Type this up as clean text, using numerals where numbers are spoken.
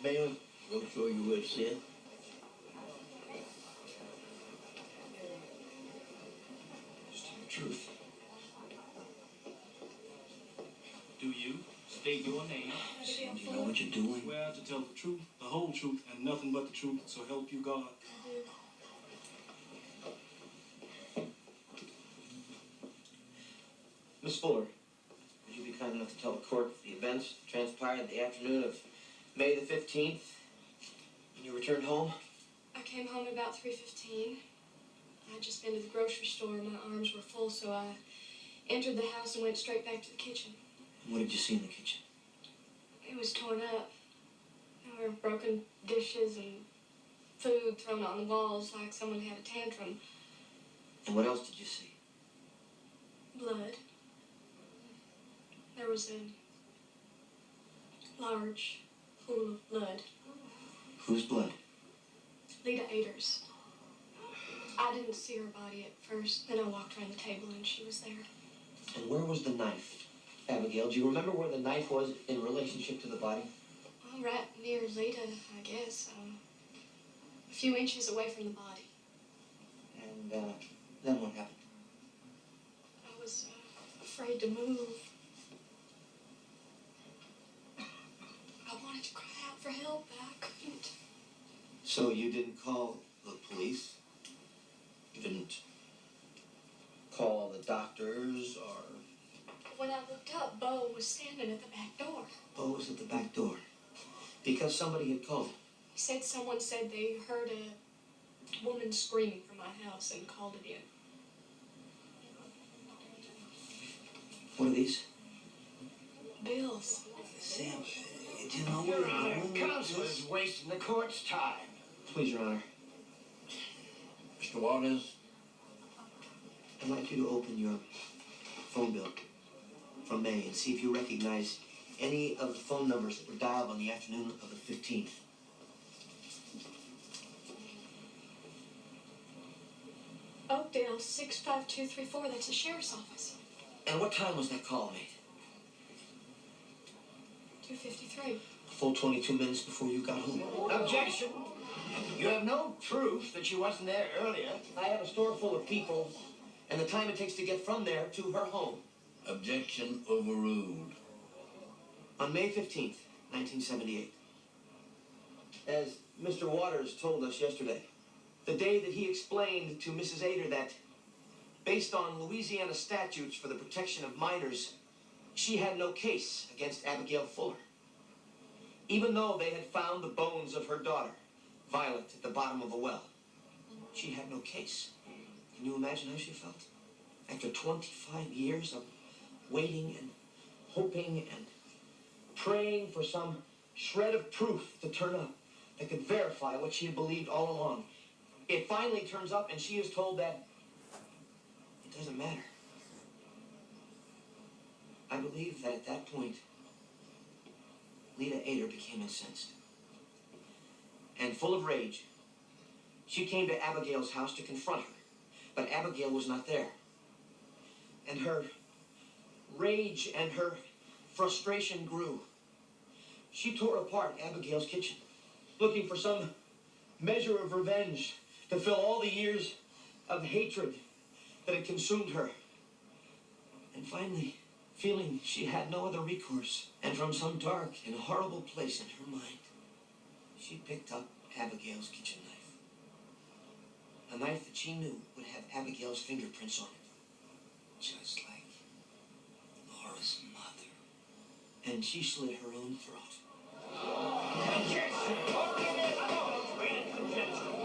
Bailey, I'm sure you would, Sid. Just tell the truth. Do you state your name? Sam, do you know what you're doing? Swear to tell the truth, the whole truth, and nothing but the truth, so help you God. Miss Fuller, would you be kind enough to tell the court the events transpired the afternoon of May the 15th when you returned home? I came home at about 3:15. I'd just been to the grocery store. My arms were full, so I entered the house and went straight back to the kitchen. What did you see in the kitchen? It was torn up. There were broken dishes and food thrown on the walls like someone had a tantrum. And what else did you see? Blood. There was a large pool of blood. Whose blood? Lita Ader's. I didn't see her body at first. Then I walked around the table and she was there. And where was the knife? Abigail, do you remember where the knife was in relationship to the body? Well, right near Lita, I guess. A few inches away from the body. And then what happened? I was afraid to move. I wanted to cry out for help, but I couldn't. So you didn't call the police? You didn't call the doctors or... When I looked up, Bo was standing at the back door. Bo was at the back door because somebody had called him. He said someone said they heard a woman screaming from my house and called it in. What are these? Bills. Sam, do you know where... Your Honor, counsel is wasting the court's time. Please, Your Honor. Mr. Waters? I'd like you to open your phone bill from May and see if you recognize any of the phone numbers that were dialed on the afternoon of the 15th. Oakdale 65234, that's the sheriff's office. And what time was that call made? 2:53. A full 22 minutes before you got home. Objection. You have no proof that she wasn't there earlier. I have a store full of people and the time it takes to get from there to her home. Objection overruled. On May 15th, 1978, as Mr. Waters told us yesterday, the day that he explained to Mrs. Ader that, based on Louisiana statutes for the protection of minors, she had no case against Abigail Fuller. Even though they had found the bones of her daughter, Violet, at the bottom of a well, she had no case. Can you imagine how she felt? After 25 years of waiting and hoping and praying for some shred of proof to turn up that could verify what she had believed all along. It finally turns up and she is told that it doesn't matter. I believe that at that point, Lita Ader became incensed. And full of rage, she came to Abigail's house to confront her. But Abigail was not there. And her rage and her frustration grew. She tore apart Abigail's kitchen, looking for some measure of revenge to fill all the years of hatred that had consumed her. And finally, feeling she had no other recourse, and from some dark and horrible place in her mind, she picked up Abigail's kitchen knife. A knife that she knew would have Abigail's fingerprints on it. Just like Laura's mother. And she slit her own throat. Objection! Ladies and gentlemen.